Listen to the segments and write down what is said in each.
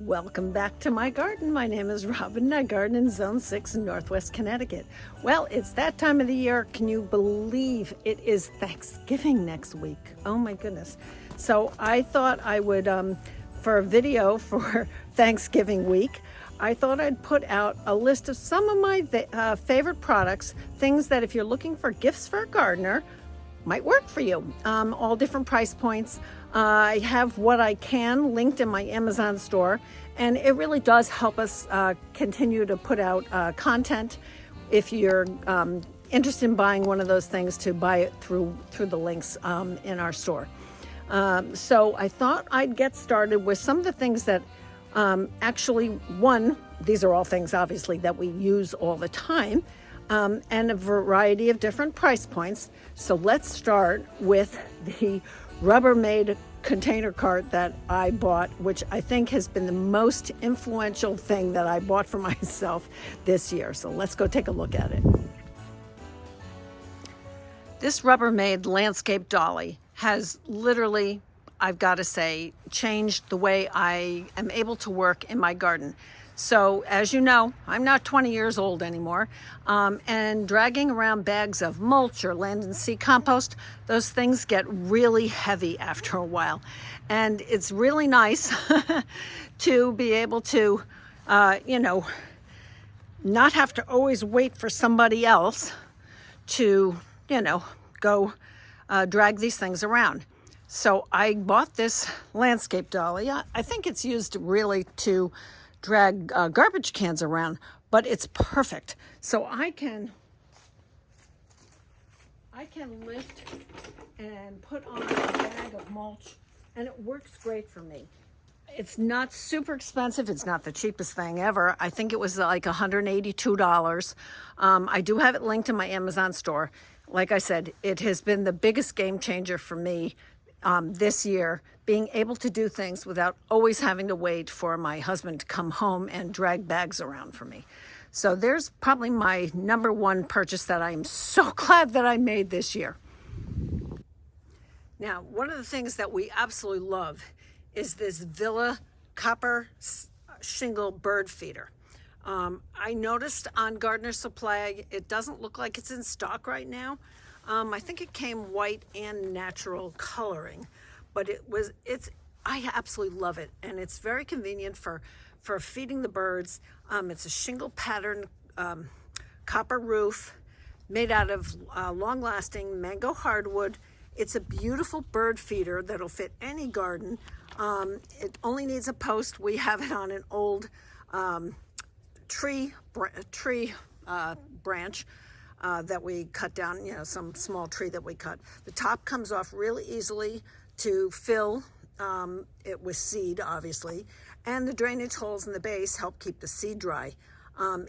Welcome back to my garden. My name is Robin. I garden in Zone 6 in Northwest Connecticut. Well, it's that time of the year. Can you believe it is Thanksgiving next week? Oh my goodness. So I thought I would, for a video for Thanksgiving week, I thought I'd put out a list of some of my favorite products, things that if you're looking for gifts for a gardener, might work for you. All different price points. I have what I can linked in my Amazon store, and it really does help us continue to put out content. If you're interested in buying one of those things, to buy it through the links in our store. So I thought I'd get started with some of the things that these are all things obviously that we use all the time. And a variety of different price points. So let's start with the Rubbermaid container cart that I bought, which I think has been the most influential thing that I bought for myself this year. So let's go take a look at it. This Rubbermaid landscape dolly has literally, I've got to say, changed the way I am able to work in my garden. So as you know, I'm not 20 years old anymore, and dragging around bags of mulch or land and sea compost, those things get really heavy after a while. And it's really nice to be able to, not have to always wait for somebody else to, go drag these things around. So I bought this landscape dolly. I think it's used really to drag garbage cans around, but it's perfect. So I can lift and put on a bag of mulch, and it works great for me. It's not super expensive. It's not the cheapest thing ever. I think it was like $182. I do have it linked in my Amazon store. Like I said, it has been the biggest game changer for me this year, being able to do things without always having to wait for my husband to come home and drag bags around for me. So there's probably my number one purchase that I am so glad that I made this year. Now, one of the things that we absolutely love is this Villa copper shingle bird feeder. I noticed on Gardener Supply, it doesn't look like it's in stock right now. I think it came white and natural coloring, but I absolutely love it. And it's very convenient for feeding the birds. It's a shingle pattern, copper roof made out of long lasting mango hardwood. It's a beautiful bird feeder that'll fit any garden. It only needs a post. We have it on an old tree branch that we cut down, some small tree that we cut. The top comes off really easily to fill it with seed, obviously, and the drainage holes in the base help keep the seed dry.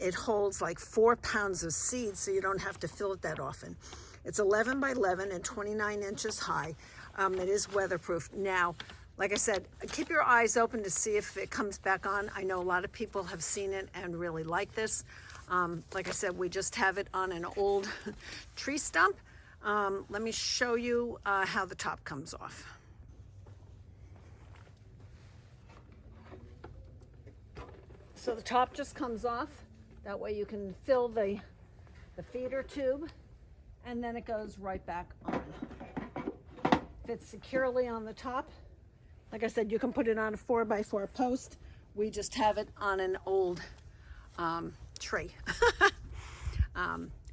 It holds like 4 pounds of seed, so you don't have to fill it that often. It's 11 by 11 and 29 inches high. It is weatherproof. Now, like I said, keep your eyes open to see if it comes back on. I know a lot of people have seen it and really like this. Like I said, we just have it on an old tree stump. Let me show you how the top comes off. So the top just comes off. That way you can fill the feeder tube, and then it goes right back on. Fits securely on the top. Like I said, you can put it on a 4x4 post. We just have it on an old tree.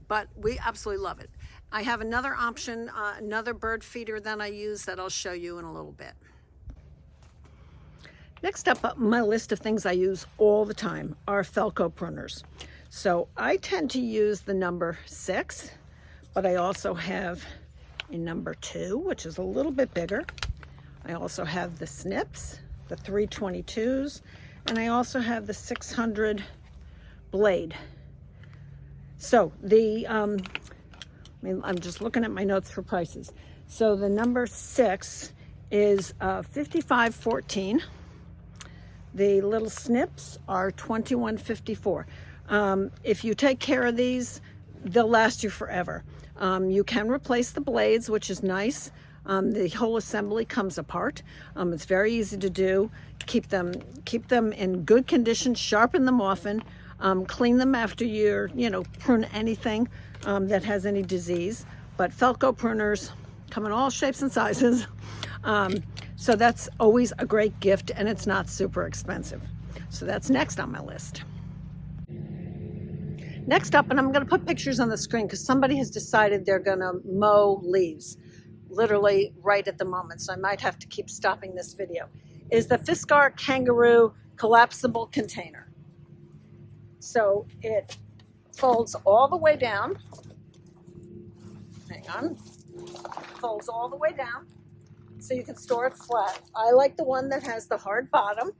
But we absolutely love it. I have another option, another bird feeder that I use that I'll show you in a little bit. Next up on my list of things I use all the time are Felco pruners. So I tend to use the number 6, but I also have a number 2, which is a little bit bigger. I also have the snips, the 322s, and I also have the 600 blade. So I'm just looking at my notes for prices. So the number 6 is $55.14. The little snips are $21.54. If you take care of these, they'll last you forever. You can replace the blades, which is nice. The whole assembly comes apart. It's very easy to do. Keep them in good condition, sharpen them often, clean them after you're, prune anything that has any disease. But Felco pruners come in all shapes and sizes. So that's always a great gift, and it's not super expensive. So that's next on my list. Next up, and I'm going to put pictures on the screen because somebody has decided they're going to mow leaves, literally right at the moment, so I might have to keep stopping this video, is the Fiskars Kangaroo collapsible container. So it folds all the way down. Hang on. Folds all the way down so you can store it flat. I like the one that has the hard bottom.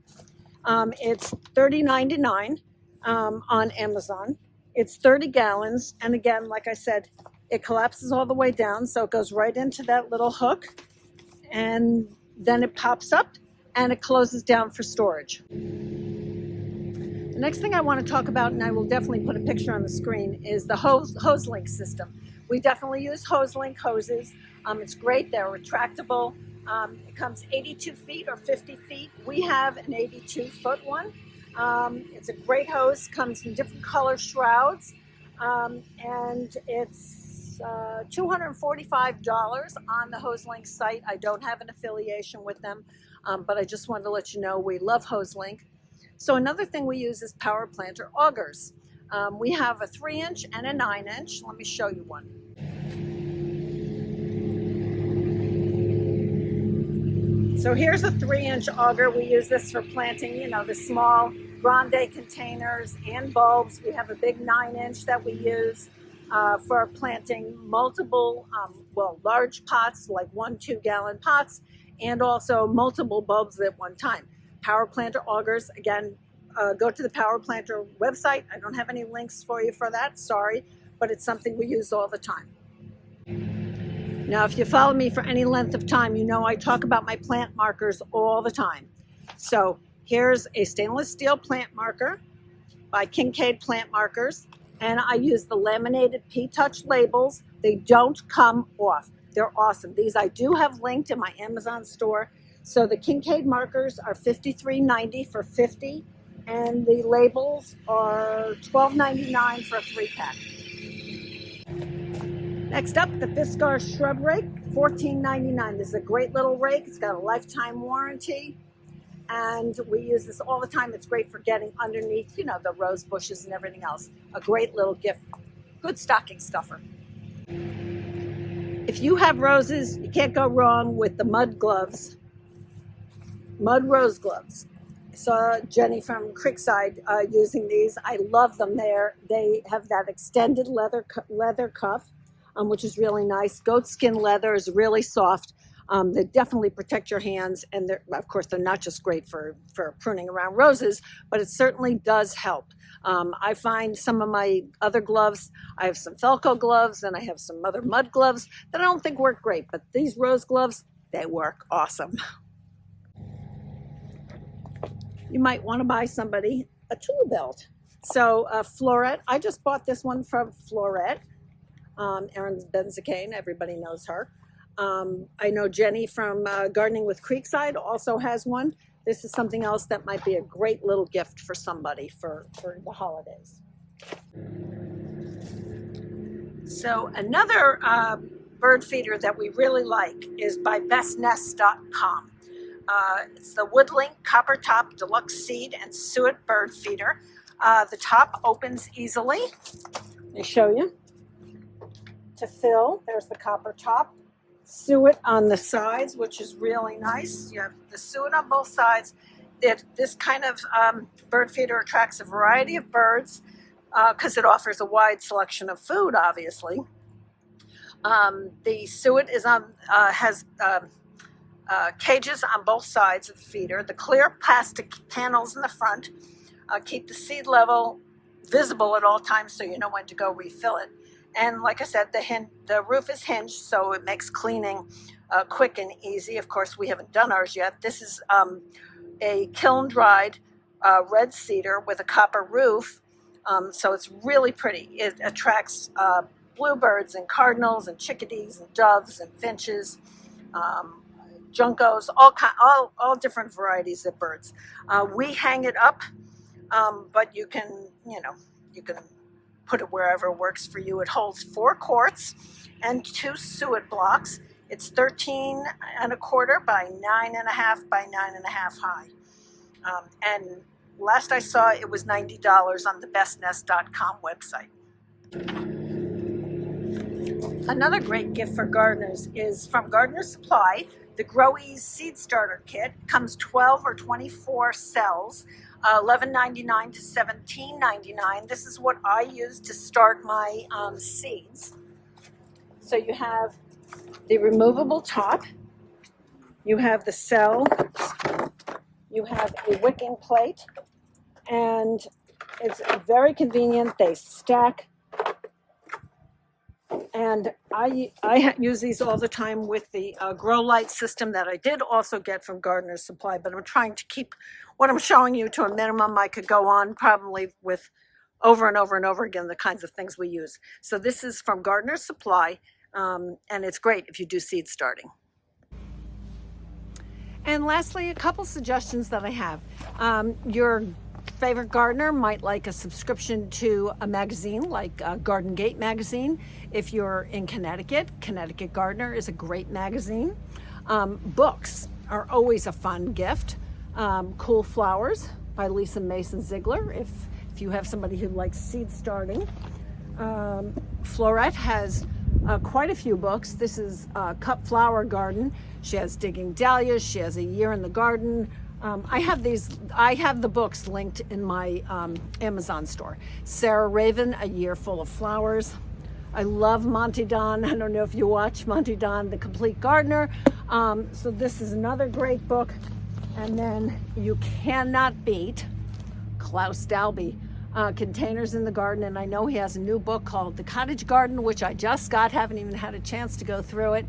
It's $30.99 on Amazon. It's 30 gallons, and again, like I said, it collapses all the way down, so it goes right into that little hook, and then it pops up, and it closes down for storage. The next thing I want to talk about, and I will definitely put a picture on the screen, is the HoseLink system. We definitely use HoseLink hoses. It's great. They're retractable. It comes 82 feet or 50 feet. We have an 82-foot one. It's a great hose, comes in different color shrouds, and it's $245 on the HoseLink site. I don't have an affiliation with them, but I just wanted to let you know we love HoseLink. So another thing we use is Power Planter augers. We have a 3-inch and a 9-inch. Let me show you one. So here's a 3-inch auger. We use this for planting, the small grande containers and bulbs. We have a big 9-inch that we use for planting multiple, large pots, like 1-2 gallon pots, and also multiple bulbs at one time. Power Planter augers, again, go to the Power Planter website. I don't have any links for you for that, sorry, but it's something we use all the time. Now, if you follow me for any length of time, you know I talk about my plant markers all the time. So here's a stainless steel plant marker by Kincaid Plant Markers, and I use the laminated P-Touch labels. They don't come off. They're awesome. These I do have linked in my Amazon store. So the Kincaid markers are $53.90 for 50, and the labels are $12.99 for a 3-pack. Next up, the Fiskars Shrub Rake, $14.99. This is a great little rake. It's got a lifetime warranty, and we use this all the time. It's great for getting underneath, the rose bushes and everything else. A great little gift. Good stocking stuffer. If you have roses, you can't go wrong with the mud gloves, mud rose gloves. I saw Jenny from Creekside using these. I love them. They have that extended leather cuff, which is really nice. Goatskin leather is really soft. They definitely protect your hands, and of course they're not just great for pruning around roses, but it certainly does help. I find some of my other gloves, I have some Felco gloves and I have some other mud gloves that I don't think work great, but these rose gloves, they work awesome. You might want to buy somebody a tool belt. So Floret, I just bought this one from Floret. Erin Benzacane, everybody knows her. I know Jenny from Gardening with Creekside also has one. This is something else that might be a great little gift for somebody for the holidays. So another bird feeder that we really like is by bestnest.com. It's the Woodlink Copper Top Deluxe Seed and Suet Bird Feeder. The top opens easily. Let me show you. To fill, there's the copper top. Suet on the sides, which is really nice. You have the suet on both sides. This kind of bird feeder attracts a variety of birds because it offers a wide selection of food, obviously. The suet is has cages on both sides of the feeder. The clear plastic panels in the front keep the seed level visible at all times so you know when to go refill it. And like I said, the roof is hinged, so it makes cleaning quick and easy. Of course, we haven't done ours yet. This is a kiln-dried red cedar with a copper roof, so it's really pretty. It attracts bluebirds and cardinals and chickadees and doves and finches. juncos, all different varieties of birds. We hang it up, but you can, you can put it wherever works for you. It holds 4 quarts and 2 suet blocks. It's 13 and a quarter by 9.5 by 9.5 high. And last I saw, it was $90 on the bestnest.com website. Another great gift for gardeners is from Gardener Supply. The Grow Ease Seed Starter Kit comes 12 or 24 cells, $11.99 to $17.99. This is what I use to start my seeds. So you have the removable top, you have the cell, you have a wicking plate, and it's very convenient. They stack. And I use these all the time with the grow light system that I did also get from Gardener Supply, but I'm trying to keep what I'm showing you to a minimum. I could go on probably with over and over and over again the kinds of things we use. So this is from Gardener Supply, and it's great if you do seed starting. And lastly, a couple suggestions that I have. Your favorite gardener might like a subscription to a magazine like Garden Gate magazine. If you're in Connecticut, Connecticut Gardener is a great magazine. Books are always a fun gift. Cool Flowers by Lisa Mason Ziegler, if you have somebody who likes seed starting. Florette has quite a few books. This is Cut Flower Garden. She has Digging Dahlias. She has A Year in the Garden. I have the books linked in my Amazon store. Sarah Raven, A Year Full of Flowers. I love Monty Don. I don't know if you watch Monty Don, The Complete Gardener. So this is another great book. And then you cannot beat Klaus Dalby, Containers in the Garden. And I know he has a new book called The Cottage Garden, which I just got, haven't even had a chance to go through it.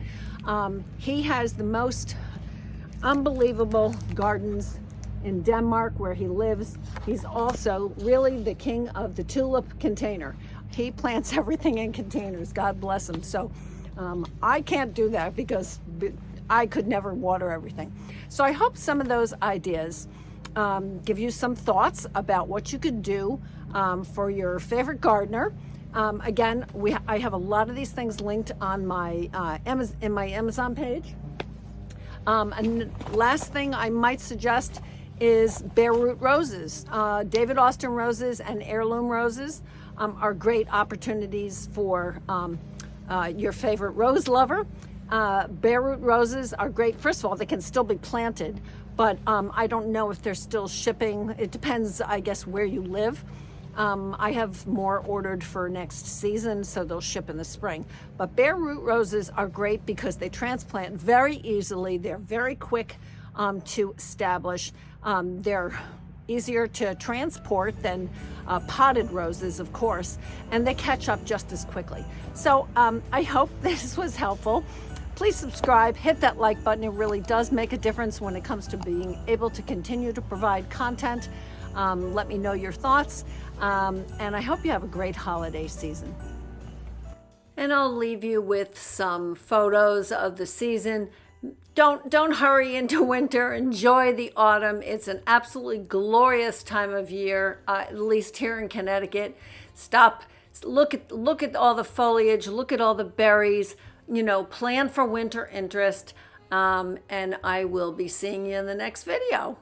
He has the most unbelievable gardens in Denmark where he lives. He's also really the king of the tulip container. He plants everything in containers, God bless him. So I can't do that because I could never water everything. So I hope some of those ideas give you some thoughts about what you could do for your favorite gardener. Again, I have a lot of these things linked on my in my Amazon page. And last thing I might suggest is bare root roses. David Austin roses and heirloom roses are great opportunities for your favorite rose lover. Bare root roses are great. First of all, they can still be planted, but I don't know if they're still shipping. It depends, I guess, where you live. I have more ordered for next season, so they'll ship in the spring. But bare root roses are great because they transplant very easily. They're very quick to establish. They're easier to transport than potted roses, of course, and they catch up just as quickly. So I hope this was helpful. Please subscribe, hit that like button. It really does make a difference when it comes to being able to continue to provide content. Let me know your thoughts, and I hope you have a great holiday season. And I'll leave you with some photos of the season. Don't hurry into winter. Enjoy the autumn. It's an absolutely glorious time of year, at least here in Connecticut. Stop, look at all the foliage, look at all the berries. Plan for winter interest, and I will be seeing you in the next video.